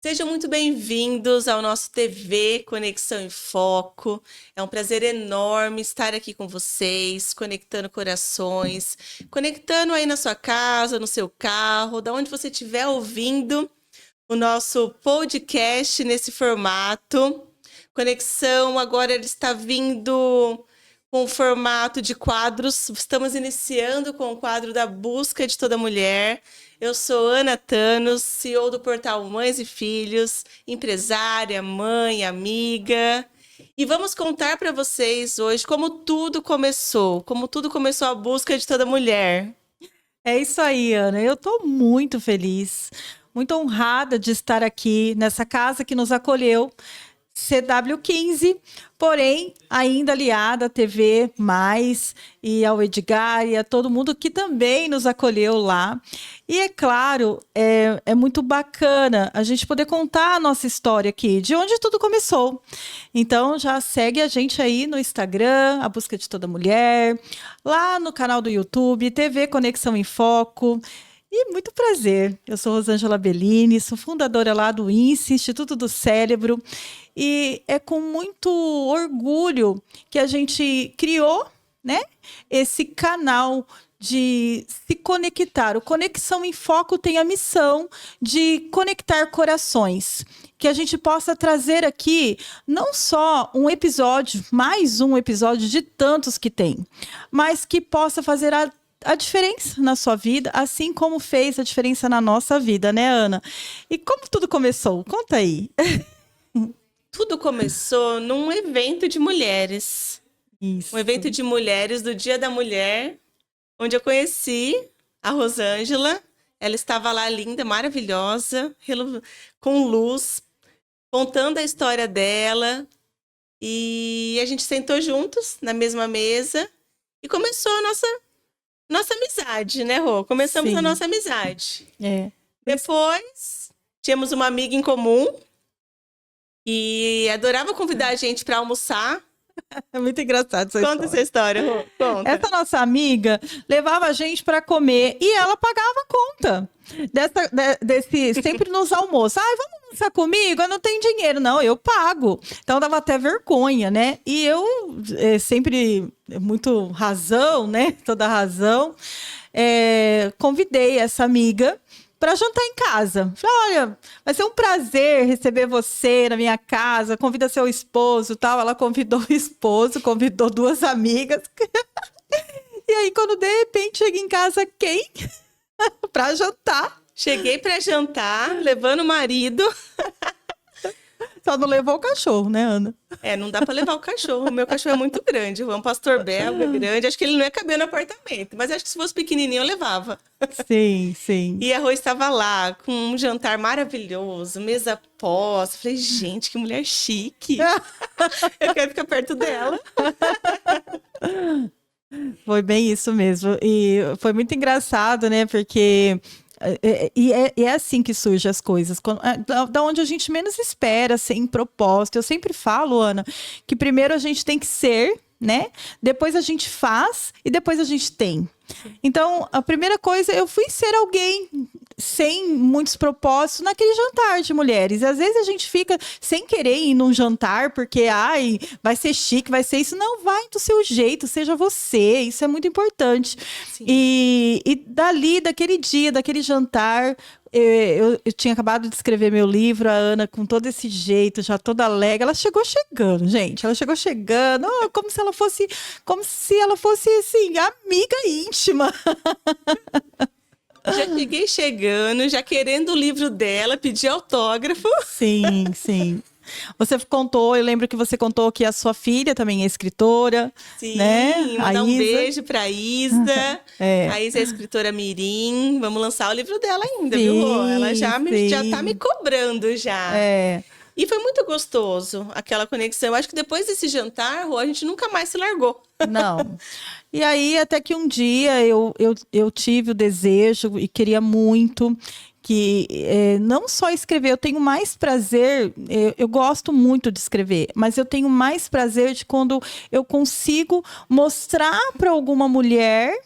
Sejam muito bem-vindos ao nosso TV Conexão em Foco. É um prazer enorme estar aqui com vocês, conectando corações, conectando aí na sua casa, no seu carro, da onde você estiver ouvindo o nosso podcast nesse formato. Conexão agora ele está vindo com o formato de quadros. Estamos iniciando com o quadro da Busca de Toda Mulher. Eu sou Ana Thanos, CEO do portal Mães e Filhos, empresária, mãe, amiga. E vamos contar para vocês hoje como tudo começou a busca de toda mulher. É isso aí, Ana. Eu estou muito feliz, muito honrada de estar aqui nessa casa que nos acolheu, CW15, porém ainda aliada à TV Mais e ao Edgar e a todo mundo que também nos acolheu lá. E é claro, é muito bacana a gente poder contar a nossa história aqui, de onde tudo começou. Então já segue a gente aí no Instagram, A Busca de Toda Mulher, lá no canal do YouTube, TV Conexão em Foco. E muito prazer, eu sou Rosângela Bellini, sou fundadora lá do INSE, Instituto do Cérebro, e é com muito orgulho que a gente criou, né, esse canal de se conectar. O Conexão em Foco tem a missão de conectar corações, que a gente possa trazer aqui não só um episódio, mais um episódio de tantos que tem, mas que possa fazer a diferença na sua vida, assim como fez a diferença na nossa vida, né, Ana? E como tudo começou? Conta aí. Tudo começou num evento de mulheres. Isso. Um evento de mulheres do Dia da Mulher, onde eu conheci a Rosângela. Ela estava lá linda, maravilhosa, com luz, contando a história dela. E a gente sentou juntos na mesma mesa e começou a nossa amizade, né, Rô? Começamos Sim. a nossa amizade. É. Depois, tínhamos uma amiga em comum e adorava convidar a gente para almoçar. É muito engraçado essa Conta essa história, Rô. Conta. Essa nossa amiga levava a gente para comer e ela pagava a conta. Sempre nos almoços. Ai, vamos almoçar comigo? Eu não tenho dinheiro. Não, eu pago. Então dava até vergonha, né? E eu sempre, muito razão, né? Toda razão. Convidei essa amiga para jantar em casa. Falei, olha, vai ser um prazer receber você na minha casa, convida seu esposo, tal. Ela convidou o esposo, convidou duas amigas. E aí, quando de repente chega em casa, quem? Para jantar. Cheguei para jantar, levando o marido. Só não levou o cachorro, né, Ana? Não dá para levar o cachorro. O meu cachorro é muito grande. O pastor belga é grande. Acho que ele não ia caber no apartamento. Mas acho que se fosse pequenininho, eu levava. Sim, sim. E a Rô estava lá, com um jantar maravilhoso, mesa posta. Falei, gente, que mulher chique. Eu quero ficar perto dela. Foi bem isso mesmo. E foi muito engraçado, né? Porque... é assim que surgem as coisas, da onde a gente menos espera, sem propósito. Eu sempre falo, Ana, que primeiro a gente tem que ser, né? Depois a gente faz e depois a gente tem. Então, a primeira coisa, eu fui ser alguém sem muitos propósitos naquele jantar de mulheres. E às vezes a gente fica sem querer ir num jantar porque, vai ser chique, vai ser isso. Não, vai do seu jeito, seja você. Isso é muito importante. E dali, daquele dia, daquele jantar... Eu tinha acabado de escrever meu livro, a Ana, com todo esse jeito, já toda alegre. Ela chegou chegando, gente. Ela chegou chegando, como se ela fosse, assim, amiga íntima. Já cheguei chegando, já querendo o livro dela, pedi autógrafo. Sim, sim. Você contou, eu lembro que você contou que a sua filha também é escritora. Sim, né? Mandar um beijo pra Isa. É. A Isa é escritora mirim. Vamos lançar o livro dela ainda, Sim, viu, Rô? Ela já sim. tá me cobrando já. E foi muito gostoso aquela conexão. Eu acho que depois desse jantar, Rô, a gente nunca mais se largou. Não. E aí, até que um dia eu tive o desejo e queria muito que não só escrever, eu tenho mais prazer, eu gosto muito de escrever, mas eu tenho mais prazer de quando eu consigo mostrar para alguma mulher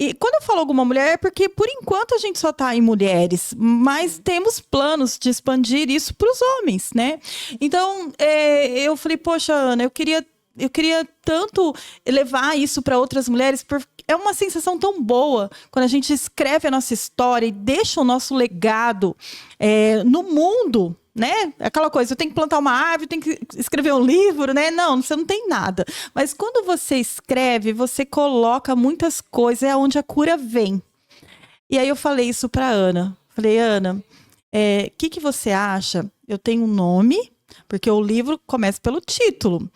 E quando eu falo alguma mulher, é porque por enquanto a gente só está em mulheres, mas temos planos de expandir isso para os homens, né? Então, eu falei, poxa, Ana, eu queria tanto levar isso para outras mulheres, porque é uma sensação tão boa quando a gente escreve a nossa história e deixa o nosso legado no mundo, né? Aquela coisa, eu tenho que plantar uma árvore, tenho que escrever um livro, né? Não, você não tem nada. Mas quando você escreve, você coloca muitas coisas, é onde a cura vem. E aí eu falei isso para Ana. Falei, Ana, que você acha? Eu tenho um nome, porque o livro começa pelo título.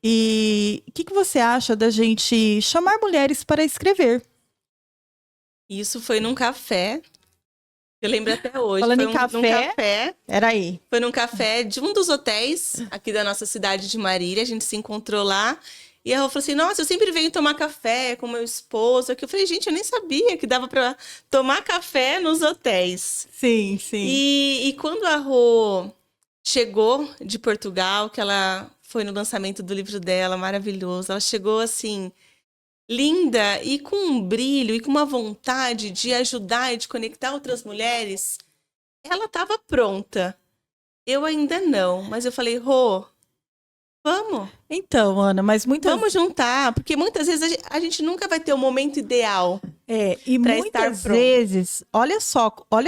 E o que você acha da gente chamar mulheres para escrever? Isso foi num café. Eu lembro até hoje. Falando foi em café, num café. Era aí. Foi num café de um dos hotéis aqui da nossa cidade de Marília. A gente se encontrou lá. E a Rô falou assim, nossa, eu sempre venho tomar café com meu esposo. Eu falei, gente, eu nem sabia que dava para tomar café nos hotéis. Sim, sim. E quando a Rô chegou de Portugal, que ela foi no lançamento do livro dela, maravilhoso. Ela chegou assim, linda e com um brilho e com uma vontade de ajudar e de conectar outras mulheres. Ela estava pronta. Eu ainda não, mas eu falei, Rô, vamos. Então, Ana, mas Vamos juntar, porque muitas vezes a gente nunca vai ter o momento ideal. E pra muitas estar pronto. vezes, olha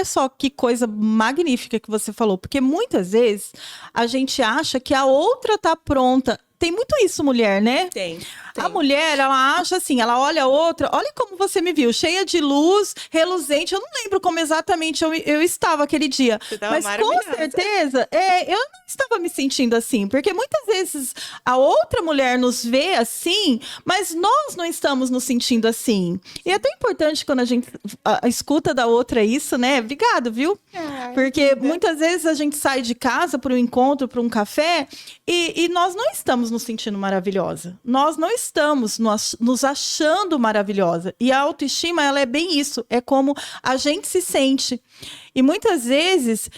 só que coisa magnífica que você falou, porque muitas vezes a gente acha que a outra tá pronta. Tem muito isso, mulher, né? Tem. A mulher, ela acha assim, ela olha a outra, olha como você me viu, cheia de luz, reluzente. Eu não lembro como exatamente eu estava aquele dia. Você tava Mas com maravilhosa. certeza, eu não estava me sentindo assim. Porque muitas vezes a outra mulher nos vê assim, mas nós não estamos nos sentindo assim. E é tão importante quando a gente escuta da outra isso, né? Obrigado, viu? Porque muitas vezes a gente sai de casa para um encontro, para um café, e nós não estamos nos sentindo maravilhosa. Nós não estamos nos achando maravilhosa. E a autoestima, ela é bem isso. É como a gente se sente. E muitas vezes,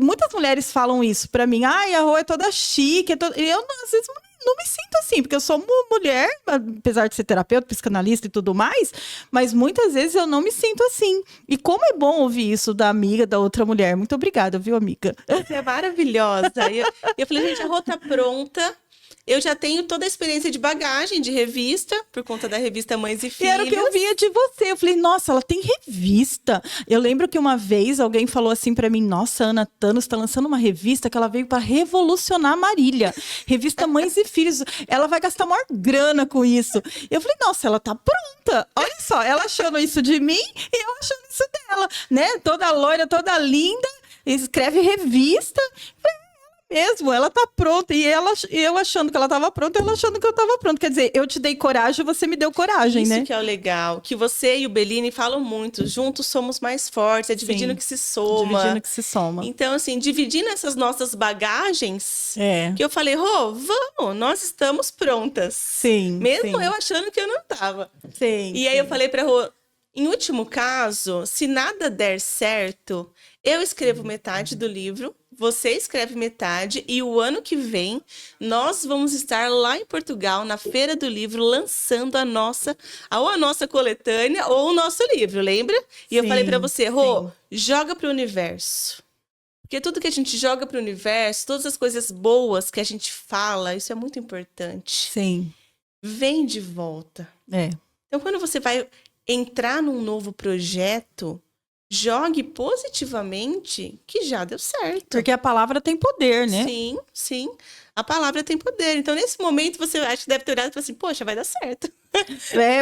muitas mulheres falam isso pra mim. Ai, a Rô é toda chique. E eu, às vezes, não me sinto assim. Porque eu sou uma mulher, apesar de ser terapeuta, psicanalista e tudo mais. Mas muitas vezes eu não me sinto assim. E como é bom ouvir isso da amiga, da outra mulher. Muito obrigada, viu, amiga? Você é maravilhosa. E eu falei, gente, a Rô tá pronta. Eu já tenho toda a experiência de bagagem de revista, por conta da revista Mães e Filhos. E era o que eu via de você. Eu falei, nossa, ela tem revista. Eu lembro que uma vez alguém falou assim pra mim, nossa, Ana Thanos está lançando uma revista que ela veio para revolucionar Marília. Revista Mães e Filhos. Ela vai gastar maior grana com isso. Eu falei, nossa, ela tá pronta. Olha só, ela achando isso de mim e eu achando isso dela, né? Toda loira, toda linda, escreve revista. Mesmo, ela tá pronta. E eu achando que ela tava pronta, ela achando que eu tava pronta. Quer dizer, eu te dei coragem, você me deu coragem, Isso né? que é o legal. Que você e o Bellini falam muito. Juntos somos mais fortes. É dividindo que se soma. Dividindo que se soma. Então, assim, dividindo essas nossas bagagens, que eu falei, Rô, vamos, nós estamos prontas. Sim. Mesmo eu achando que eu não tava. Sim. E aí eu falei pra Rô, em último caso, se nada der certo, eu escrevo metade do livro, você escreve metade, e o ano que vem nós vamos estar lá em Portugal, na Feira do Livro, lançando a nossa coletânea ou o nosso livro, lembra? E eu falei pra você, Rô, joga pro universo. Porque tudo que a gente joga pro universo, todas as coisas boas que a gente fala, isso é muito importante. Sim. Vem de volta. Então, quando você vai entrar num novo projeto, jogue positivamente que já deu certo. Porque a palavra tem poder, né? Sim, sim. A palavra tem poder. Então, nesse momento, você acho que deve ter olhado e falado assim, poxa, vai dar certo.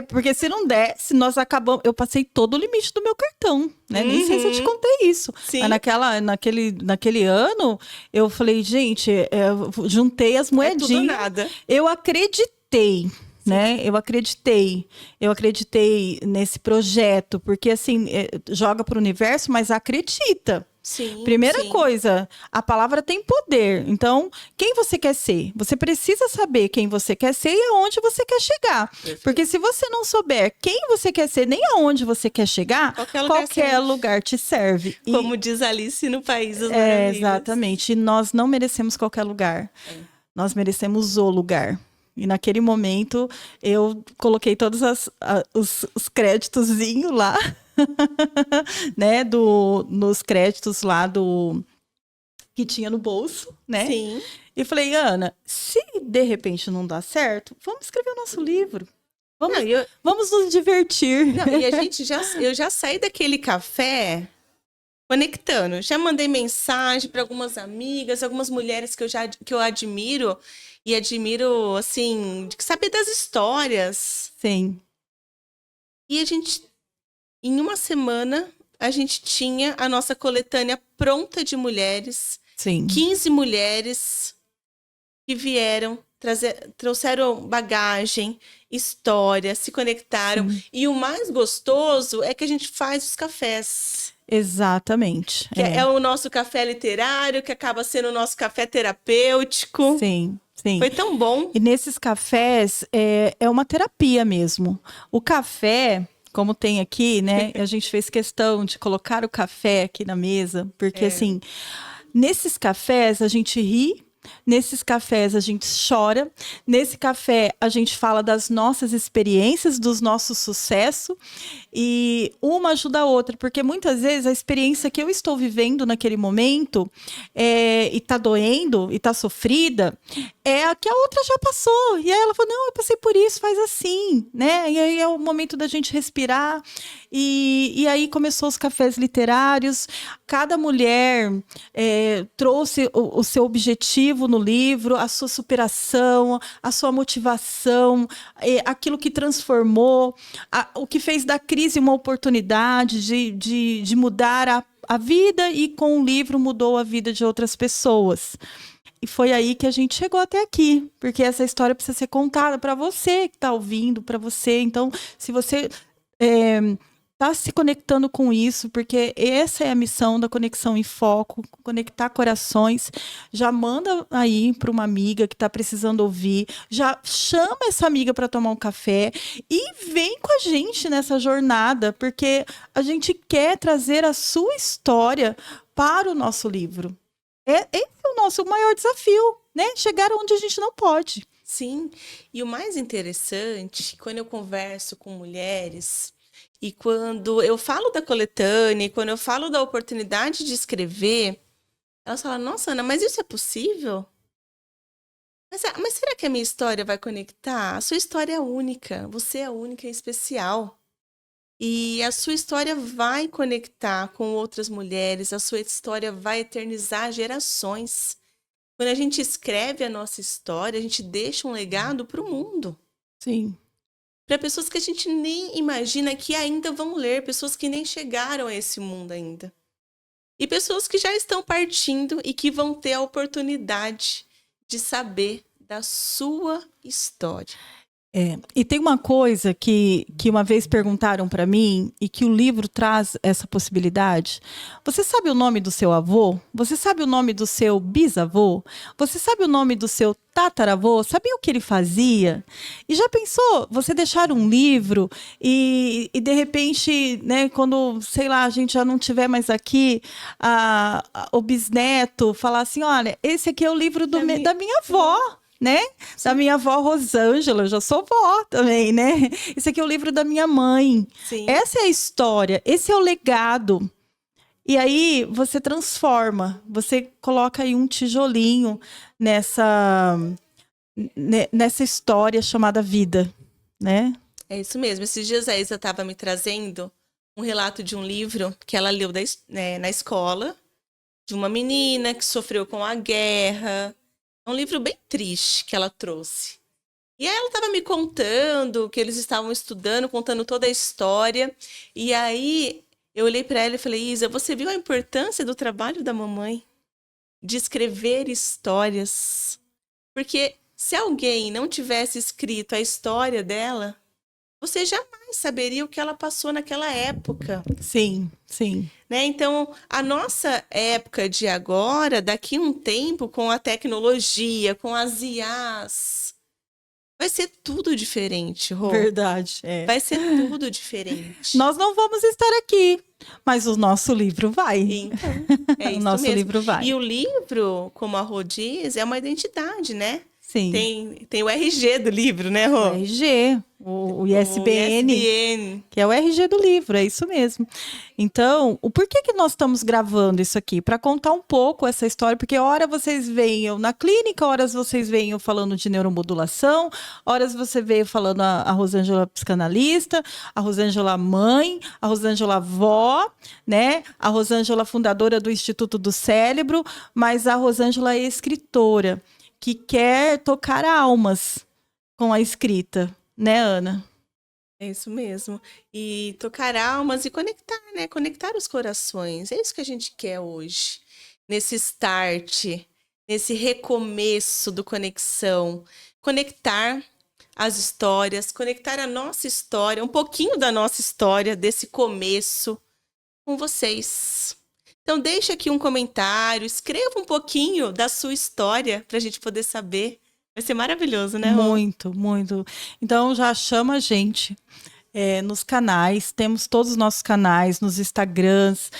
Porque se não der, se nós acabamos... Eu passei todo o limite do meu cartão, né? Nem sei se eu te contei isso. Sim. Mas naquele ano, eu falei, gente, eu juntei as moedinhas. Tudo nada. Eu acreditei. Né? Eu acreditei nesse projeto, porque assim, joga para o universo, mas acredita. Sim, Primeira coisa, a palavra tem poder. Então, quem você quer ser? Você precisa saber quem você quer ser e aonde você quer chegar. Perfeito. Porque se você não souber quem você quer ser, nem aonde você quer chegar, qualquer lugar te serve. Como diz Alice no País das Maravilhas. Exatamente. E nós não merecemos qualquer lugar. Nós merecemos o lugar. E naquele momento eu coloquei todos os créditozinhos lá, né? Nos créditos lá que tinha no bolso, né? Sim. E falei, Ana, se de repente não dá certo, vamos escrever o nosso livro. Vamos, Não, vamos nos divertir. não, e eu já saí daquele café conectando. Já mandei mensagem para algumas amigas, algumas mulheres que eu admiro e admiro assim, de saber das histórias. Sim, E em uma semana, a gente tinha a nossa coletânea pronta de mulheres, sim. 15 mulheres que vieram, trouxeram bagagem, história, se conectaram. Sim. E o mais gostoso é que a gente faz os cafés. Exatamente. Que é o nosso café literário, que acaba sendo o nosso café terapêutico. Sim, sim. Foi tão bom. E nesses cafés é uma terapia mesmo. O café, como tem aqui, né? A gente fez questão de colocar o café aqui na mesa, porque assim, nesses cafés a gente ri. Nesses cafés a gente chora, nesse café a gente fala das nossas experiências, dos nossos sucessos, e uma ajuda a outra, porque muitas vezes a experiência que eu estou vivendo naquele momento e tá doendo, e tá sofrida, é a que a outra já passou, e aí ela falou, não, eu passei por isso, faz assim, né? E aí é o momento da gente respirar, e aí começou os cafés literários, cada mulher trouxe o seu objetivo no livro, a sua superação, a sua motivação, aquilo que transformou, o que fez da crise uma oportunidade de mudar a vida, e com o livro mudou a vida de outras pessoas. E foi aí que a gente chegou até aqui, porque essa história precisa ser contada para você que está ouvindo, para você. Então, se você está se conectando com isso, porque essa é a missão da Conexão em Foco, conectar corações, já manda aí para uma amiga que está precisando ouvir, já chama essa amiga para tomar um café e vem com a gente nessa jornada, porque a gente quer trazer a sua história para o nosso livro. Esse é o nosso maior desafio, né? Chegar onde a gente não pode. Sim, e o mais interessante, quando eu converso com mulheres, e quando eu falo da coletânea, e quando eu falo da oportunidade de escrever, elas falam, nossa, Ana, mas isso é possível? Mas será que a minha história vai conectar? A sua história é única, você é única e especial. E a sua história vai conectar com outras mulheres, a sua história vai eternizar gerações. Quando a gente escreve a nossa história, a gente deixa um legado para o mundo. Sim. Para pessoas que a gente nem imagina que ainda vão ler, pessoas que nem chegaram a esse mundo ainda. E pessoas que já estão partindo e que vão ter a oportunidade de saber da sua história. E tem uma coisa que uma vez perguntaram para mim e que o livro traz essa possibilidade. Você sabe o nome do seu avô? Você sabe o nome do seu bisavô? Você sabe o nome do seu tataravô? Sabia o que ele fazia? E já pensou você deixar um livro e de repente, né, quando, sei lá, a gente já não tiver mais aqui, o bisneto falar assim, olha, esse aqui é o livro da minha avó. Né? Da minha avó Rosângela, eu já sou vó também, né? Esse aqui é o livro da minha mãe. Sim. Essa é a história, esse é o legado. E aí você transforma, você coloca aí um tijolinho nessa história chamada vida, né? É isso mesmo. Esses dias a Isa estava me trazendo um relato de um livro que ela leu na escola, de uma menina que sofreu com a guerra. É um livro bem triste que ela trouxe. E aí ela estava me contando que eles estavam estudando, contando toda a história. E aí eu olhei para ela e falei, Isa, você viu a importância do trabalho da mamãe? De escrever histórias. Porque se alguém não tivesse escrito a história dela, você jamais saberia o que ela passou naquela época. Sim, sim. Né? Então, a nossa época de agora, daqui a um tempo, com a tecnologia, com as IAs, vai ser tudo diferente, Rô. Verdade. Vai ser tudo diferente. Nós não vamos estar aqui, mas o nosso livro vai. Então, é isso o nosso mesmo. livro vai. E o livro, como a Rô diz, é uma identidade, né? Sim. Tem o RG do livro, né, O Rô? RG, o ISBN. O ISBN. Que é o RG do livro, é isso mesmo. Então, o porquê que nós estamos gravando isso aqui? Para contar um pouco essa história, porque hora vocês veem eu na clínica, horas vocês veem eu falando de neuromodulação, horas você veio falando a Rosângela psicanalista, a Rosângela mãe, a Rosângela avó, né? A Rosângela fundadora do Instituto do Cérebro, mas a Rosângela é escritora, que quer tocar almas com a escrita, né, Ana? É isso mesmo. E tocar almas e conectar, né? Conectar os corações. É isso que a gente quer hoje. Nesse start, nesse recomeço do conexão. Conectar as histórias, conectar a nossa história, um pouquinho da nossa história, desse começo, com vocês. Então, deixe aqui um comentário, escreva um pouquinho da sua história para a gente poder saber. Vai ser maravilhoso, né, Rô? Muito, muito. Então já chama a gente nos canais, temos todos os nossos canais, nos Instagrams,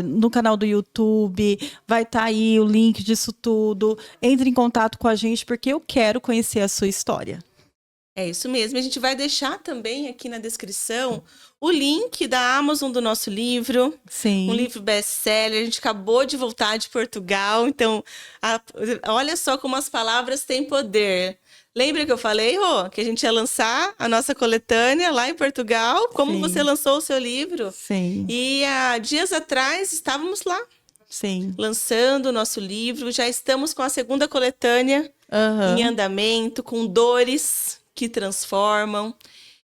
no canal do YouTube, vai estar aí o link disso tudo. Entre em contato com a gente porque eu quero conhecer a sua história. É isso mesmo. A gente vai deixar também aqui na descrição o link da Amazon do nosso livro. Sim. Um livro best-seller. A gente acabou de voltar de Portugal, então olha só como as palavras têm poder. Lembra que eu falei, Rô, que a gente ia lançar a nossa coletânea lá em Portugal? Como Sim. você lançou o seu livro? Sim. E há dias atrás estávamos lá. Sim. Lançando o nosso livro. Já estamos com a segunda coletânea em andamento, com dores que transformam.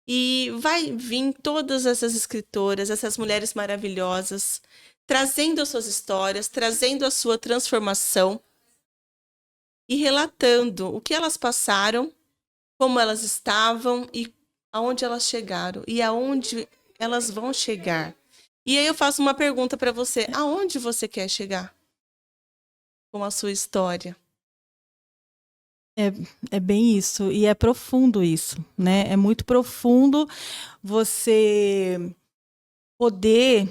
E vai vir todas essas escritoras, essas mulheres maravilhosas, trazendo as suas histórias, trazendo a sua transformação e relatando o que elas passaram, como elas estavam e aonde elas chegaram e aonde elas vão chegar. E aí eu faço uma pergunta para você: aonde você quer chegar com a sua história? É bem isso, e é profundo isso, né? É muito profundo você poder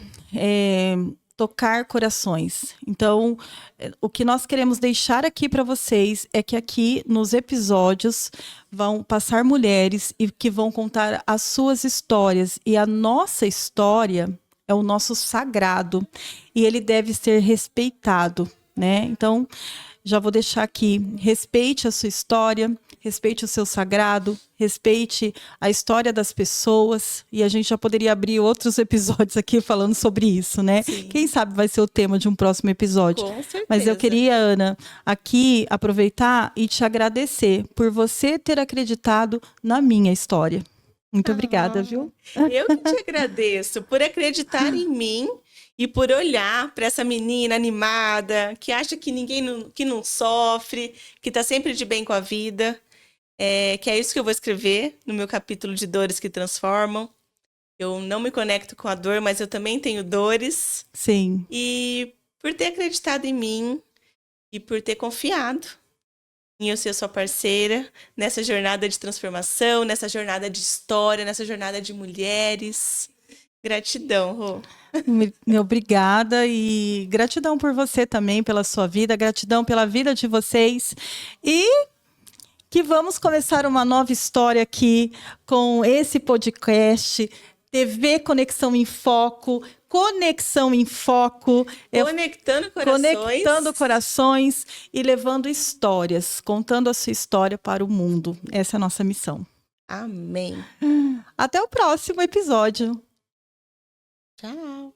tocar corações. Então, o que nós queremos deixar aqui para vocês é que aqui nos episódios vão passar mulheres e que vão contar as suas histórias. E a nossa história é o nosso sagrado e ele deve ser respeitado, né? Então, já vou deixar aqui, respeite a sua história, respeite o seu sagrado, respeite a história das pessoas, e a gente já poderia abrir outros episódios aqui falando sobre isso, né? Sim. Quem sabe vai ser o tema de um próximo episódio. Com certeza. Mas eu queria, Ana, aqui aproveitar e te agradecer por você ter acreditado na minha história. Muito obrigada, viu? Eu que te agradeço por acreditar em mim e por olhar para essa menina animada, que acha que que não sofre, que está sempre de bem com a vida. Que é isso que eu vou escrever no meu capítulo de Dores que Transformam. Eu não me conecto com a dor, mas eu também tenho dores. Sim. E por ter acreditado em mim e por ter confiado em eu ser sua parceira nessa jornada de transformação, nessa jornada de história, nessa jornada de mulheres. Gratidão, Rô. Obrigada e gratidão por você também, pela sua vida, gratidão pela vida de vocês e que vamos começar uma nova história aqui com esse podcast, TV Conexão em Foco, Conexão em Foco. Conectando corações. Conectando corações e levando histórias, contando a sua história para o mundo. Essa é a nossa missão. Amém. Até o próximo episódio. Tchau.